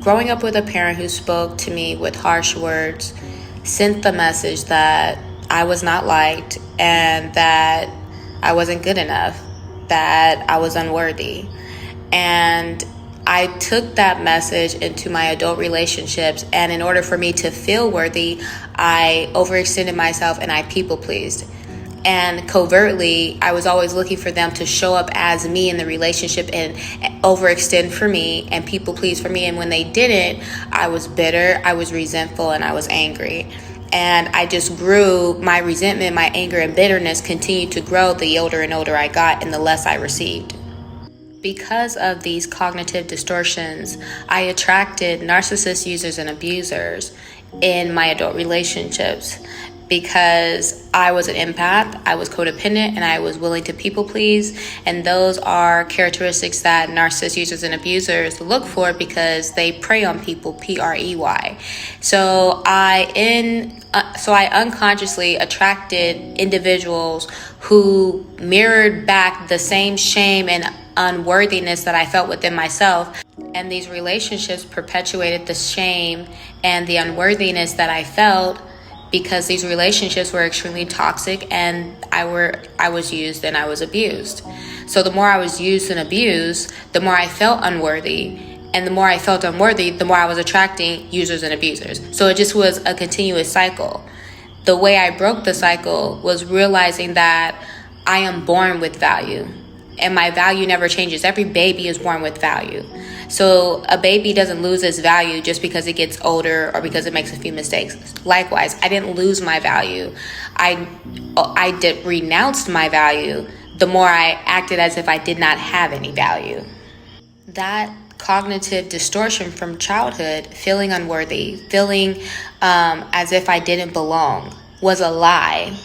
growing up with a parent who spoke to me with harsh words sent the message that I was not liked and that I wasn't good enough, that I was unworthy. And I took that message into my adult relationships, and in order for me to feel worthy, I overextended myself and I people pleased. And covertly, I was always looking for them to show up as me in the relationship and overextend for me and people please for me. And when they didn't, I was bitter, I was resentful, and I was angry. And I just grew. My resentment, my anger, and bitterness continued to grow the older and older I got and the less I received. Because of these cognitive distortions, I attracted narcissist users and abusers in my adult relationships because I was an empath, I was codependent, and I was willing to people please. And those are characteristics that narcissist users and abusers look for because they prey on people, P-R-E-Y. So I unconsciously attracted individuals who mirrored back the same shame and unworthiness that I felt within myself. And these relationships perpetuated the shame and the unworthiness that I felt because these relationships were extremely toxic and I was used and I was abused. So the more I was used and abused, the more I felt unworthy. And the more I felt unworthy, the more I was attracting users and abusers. So it just was a continuous cycle. The way I broke the cycle was realizing that I am born with value. And my value never changes. Every baby is born with value. So a baby doesn't lose its value just because it gets older or because it makes a few mistakes. Likewise, I didn't lose my value. I renounced my value the more I acted as if I did not have any value. That cognitive distortion from childhood, feeling unworthy, feeling as if I didn't belong, was a lie.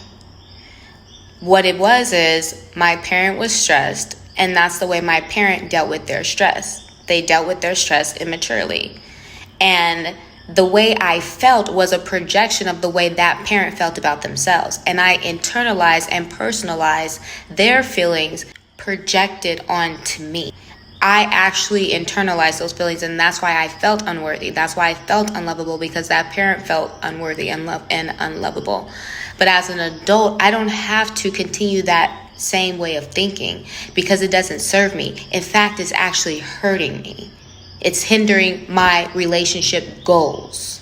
What it was is my parent was stressed, and that's the way my parent dealt with their stress. They dealt with their stress immaturely. And the way I felt was a projection of the way that parent felt about themselves. And I internalized and personalized their feelings projected onto me. I actually internalized those feelings, and that's why I felt unworthy. That's why I felt unlovable, because that parent felt unworthy and unlovable. But as an adult, I don't have to continue that same way of thinking because it doesn't serve me. In fact, it's actually hurting me. It's hindering my relationship goals.